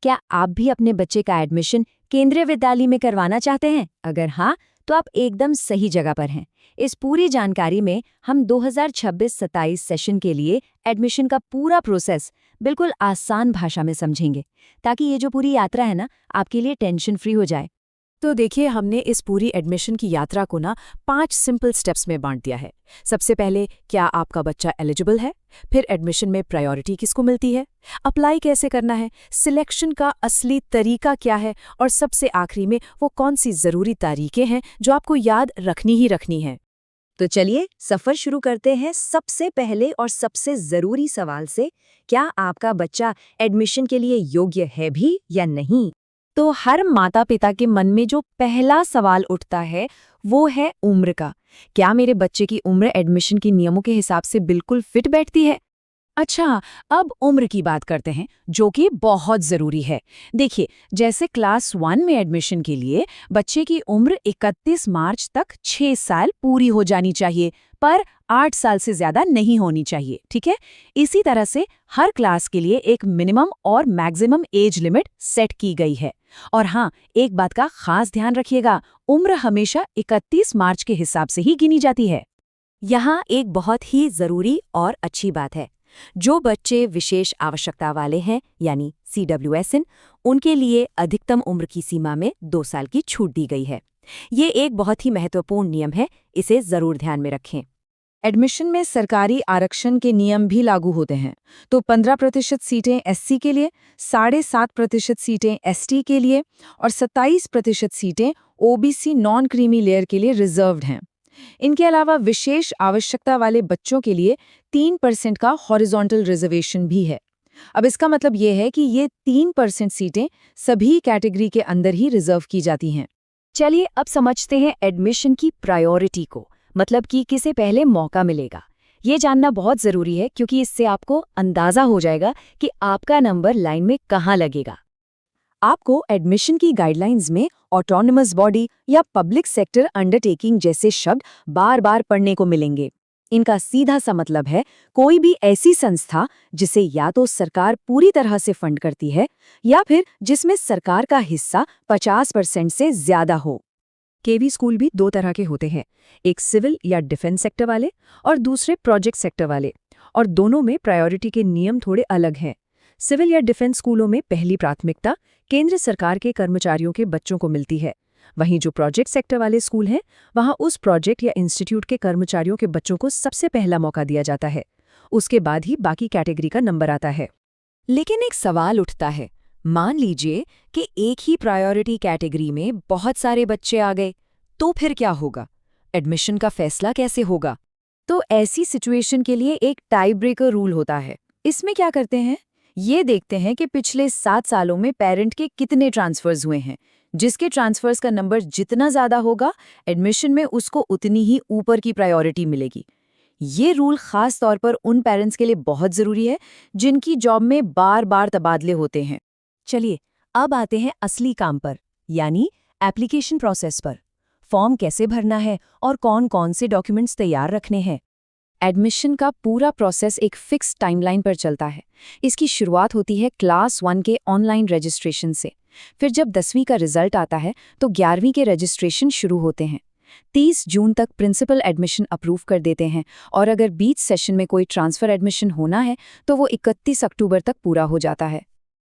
क्या आप भी अपने बच्चे का एडमिशन केंद्रीय विद्यालय में करवाना चाहते हैं? अगर हाँ, तो आप एकदम सही जगह पर हैं। इस पूरी जानकारी में हम 2026-27 सेशन के लिए एडमिशन का पूरा प्रोसेस बिल्कुल आसान भाषा में समझेंगे, ताकि ये जो पूरी यात्रा है ना, आपके लिए टेंशन फ्री हो जाए। तो देखिए, हमने इस पूरी एडमिशन की यात्रा को ना 5 सिंपल स्टेप्स में बांट दिया है। सबसे पहले, क्या आपका बच्चा एलिजिबल है? फिर एडमिशन में प्रायोरिटी किसको मिलती है? अप्लाई कैसे करना है? सिलेक्शन का असली तरीका क्या है? और सबसे आखिरी में वो कौन सी ज़रूरी तारीखें हैं जो आपको याद रखनी ही रखनी है। तो चलिए सफर शुरू करते हैं सबसे पहले और सबसे जरूरी सवाल से। क्या आपका बच्चा एडमिशन के लिए योग्य है भी या नहीं? तो हर माता पिता के मन में जो पहला सवाल उठता है वो है उम्र का। क्या मेरे बच्चे की उम्र एडमिशन के नियमों के हिसाब से बिल्कुल फिट बैठती है? अच्छा, अब उम्र की बात करते हैं, जो कि बहुत ज़रूरी है। देखिए, जैसे क्लास 1 में एडमिशन के लिए बच्चे की उम्र 31 मार्च तक 6 साल पूरी हो जानी चाहिए, पर 8 साल से ज़्यादा नहीं होनी चाहिए, ठीक है? इसी तरह से हर क्लास के लिए एक मिनिमम और मैक्सिमम एज लिमिट सेट की गई है। और हाँ, एक बात का खास ध्यान रखिएगा, उम्र हमेशा 31 मार्च के हिसाब से ही गिनी जाती है। यहाँ एक बहुत ही जरूरी और अच्छी बात है। जो बच्चे विशेष आवश्यकता वाले हैं यानी CWSN, उनके लिए अधिकतम उम्र की सीमा में 2 साल की छूट दी गई है। ये एक बहुत ही महत्वपूर्ण नियम है, इसे जरूर ध्यान में रखें। एडमिशन में सरकारी आरक्षण के नियम भी लागू होते हैं। तो 15% सीटें SC के लिए, 7.5% सीटें ST के लिए और 27% सीटें OBC नॉन क्रीमी लेयर के लिए रिजर्व्ड हैं। इनके अलावा विशेष आवश्यकता वाले बच्चों के लिए 3% का हॉरिजॉन्टल रिजर्वेशन भी है। अब इसका मतलब ये है कि ये 3% सीटें सभी कैटेगरी के अंदर ही रिजर्व की जाती हैं। चलिए अब समझते हैं एडमिशन की प्रायोरिटी को, मतलब कि किसे पहले मौका मिलेगा। ये जानना बहुत जरूरी है, क्योंकि इससे आपको अंदाजा हो जाएगा कि आपका नंबर लाइन में कहाँ लगेगा। आपको एडमिशन की गाइडलाइंस में ऑटोनमस बॉडी या पब्लिक सेक्टर अंडरटेकिंग जैसे शब्द बार बार पढ़ने को मिलेंगे। इनका सीधा सा मतलब है कोई भी ऐसी संस्था जिसे या तो सरकार पूरी तरह से फंड करती है या फिर जिसमें सरकार का हिस्सा 50% से ज्यादा हो। केवी स्कूल भी 2 तरह के होते हैं, एक सिविल या डिफेंस सेक्टर वाले और दूसरे प्रोजेक्ट सेक्टर वाले, और दोनों में प्रायोरिटी के नियम थोड़े अलग हैं। सिविल या डिफेंस स्कूलों में पहली प्राथमिकता केंद्र सरकार के कर्मचारियों के बच्चों को मिलती है। वहीं जो प्रोजेक्ट सेक्टर वाले स्कूल हैं, वहां उस प्रोजेक्ट या इंस्टीट्यूट के कर्मचारियों के बच्चों को सबसे पहला मौका दिया जाता है। उसके बाद ही बाकी कैटेगरी का नंबर आता है। लेकिन एक सवाल उठता है, मान लीजिए कि एक ही प्रायोरिटी कैटेगरी में बहुत सारे बच्चे आ गए, तो फिर क्या होगा? एडमिशन का फैसला कैसे होगा? तो ऐसी सिचुएशन के लिए एक टाई ब्रेकर रूल होता है। इसमें क्या करते हैं, ये देखते हैं कि पिछले 7 सालों में पेरेंट के कितने ट्रांसफर्स हुए हैं। जिसके ट्रांसफर्स का नंबर जितना ज़्यादा होगा, एडमिशन में उसको उतनी ही ऊपर की प्रायोरिटी मिलेगी। ये रूल खास तौर पर उन पेरेंट्स के लिए बहुत ज़रूरी है जिनकी जॉब में बार बार तबादले होते हैं। चलिए अब आते हैं असली काम पर, यानी एप्लीकेशन प्रोसेस पर। फॉर्म कैसे भरना है और कौन कौन से डॉक्यूमेंट्स तैयार रखने हैं। एडमिशन का पूरा प्रोसेस एक फिक्स टाइमलाइन पर चलता है। इसकी शुरुआत होती है क्लास 1 के ऑनलाइन रजिस्ट्रेशन से। फिर जब 10वीं का रिजल्ट आता है तो 11वीं के रजिस्ट्रेशन शुरू होते हैं। 30 जून तक प्रिंसिपल एडमिशन अप्रूव कर देते हैं, और अगर बीच सेशन में कोई ट्रांसफ़र एडमिशन होना है तो वो 31 अक्टूबर तक पूरा हो जाता है।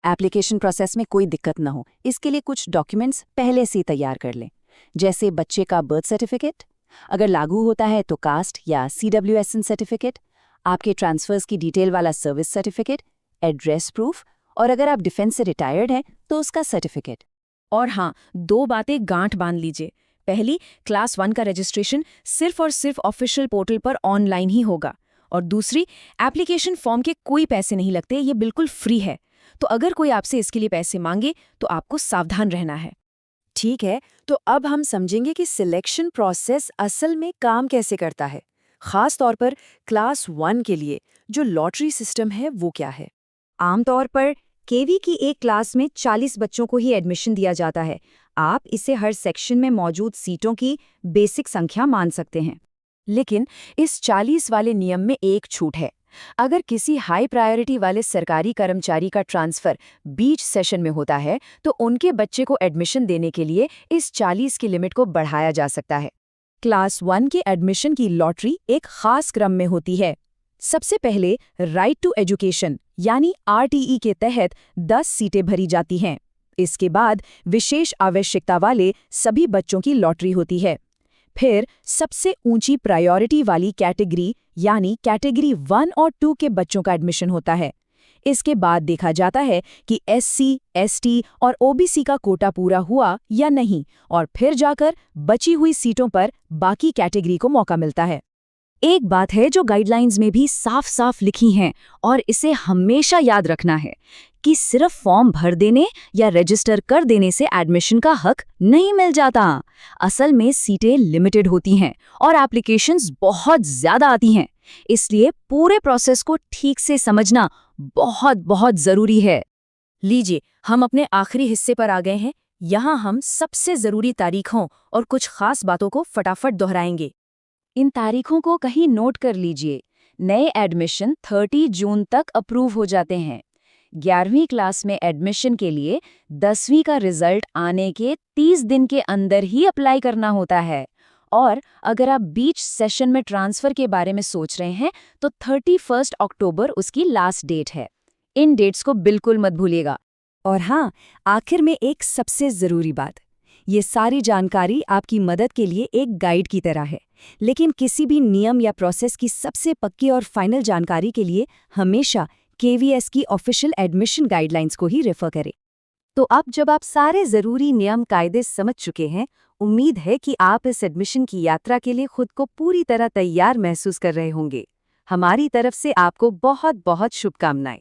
एप्लीकेशन प्रोसेस में कोई दिक्कत न हो, इसके लिए कुछ डॉक्यूमेंट्स पहले से तैयार कर लें, जैसे बच्चे का बर्थ सर्टिफिकेट, अगर लागू होता है तो कास्ट या CWSN सर्टिफिकेट, आपके ट्रांसफर्स की डिटेल वाला सर्विस सर्टिफिकेट, एड्रेस प्रूफ, और अगर आप डिफेंस से रिटायर्ड हैं तो उसका सर्टिफिकेट। और हाँ, 2 बातें गांठ बांध लीजिए। पहली, क्लास 1 का रजिस्ट्रेशन सिर्फ और सिर्फ ऑफिशियल पोर्टल पर ऑनलाइन ही होगा। और दूसरी, एप्लीकेशन फॉर्म के कोई पैसे नहीं लगते, ये बिल्कुल फ्री है। तो अगर कोई आपसे इसके लिए पैसे मांगे तो आपको सावधान रहना है। ठीक है, तो अब हम समझेंगे कि सिलेक्शन प्रोसेस असल में काम कैसे करता है। खास तौर पर क्लास 1 के लिए जो लॉटरी सिस्टम है वो क्या है। आमतौर पर केवी की एक क्लास में 40 बच्चों को ही एडमिशन दिया जाता है। आप इसे हर सेक्शन में मौजूद सीटों की बेसिक संख्या मान सकते हैं। लेकिन इस 40 वाले नियम में एक छूट है। अगर किसी हाई प्रायोरिटी वाले सरकारी कर्मचारी का ट्रांसफर बीच सेशन में होता है तो उनके बच्चे को एडमिशन देने के लिए इस 40 की लिमिट को बढ़ाया जा सकता है। क्लास 1 के एडमिशन की लॉटरी एक खास क्रम में होती है। सबसे पहले राइट टू एजुकेशन यानी आरटीई के तहत 10 सीटें भरी जाती हैं। इसके बाद विशेष आवश्यकता वाले सभी बच्चों की लॉटरी होती है। फिर सबसे ऊंची प्रायोरिटी वाली कैटेगरी यानी कैटेगरी 1 और 2 के बच्चों का एडमिशन होता है। इसके बाद देखा जाता है कि एससी, एसटी और ओबीसी का कोटा पूरा हुआ या नहीं और फिर जाकर बची हुई सीटों पर बाकी कैटेगरी को मौका मिलता है। एक बात है जो गाइडलाइंस में भी साफ साफ लिखी हैं और इसे हमेशा याद रखना है कि सिर्फ फॉर्म भर देने या रजिस्टर कर देने से एडमिशन का हक नहीं मिल जाता। असल में सीटें लिमिटेड होती हैं और एप्लीकेशंस बहुत ज़्यादा आती हैं, इसलिए पूरे प्रोसेस को ठीक से समझना बहुत बहुत ज़रूरी है। लीजिए, हम अपने आखिरी हिस्से पर आ गए हैं। यहाँ हम सबसे ज़रूरी तारीखों और कुछ खास बातों को फटाफट दोहराएंगे। इन तारीखों को कहीं नोट कर लीजिए। नए एडमिशन 30 जून तक अप्रूव हो जाते हैं। 11वीं क्लास में एडमिशन के लिए 10वीं का रिजल्ट आने के 30 दिन के अंदर ही अप्लाई करना होता है। और अगर आप बीच सेशन में ट्रांसफ़र के बारे में सोच रहे हैं तो 31 अक्टूबर उसकी लास्ट डेट है। इन डेट्स को बिल्कुल मत भूलिएगा। और हाँ, आखिर में एक सबसे ज़रूरी बात, ये सारी जानकारी आपकी मदद के लिए एक गाइड की तरह है, लेकिन किसी भी नियम या प्रोसेस की सबसे पक्की और फाइनल जानकारी के लिए हमेशा केवीएस की ऑफिशियल एडमिशन गाइडलाइंस को ही रेफर करें। तो अब जब आप सारे ज़रूरी नियम कायदे समझ चुके हैं, उम्मीद है कि आप इस एडमिशन की यात्रा के लिए खुद को पूरी तरह तैयार महसूस कर रहे होंगे। हमारी तरफ से आपको बहुत बहुत शुभकामनाएं।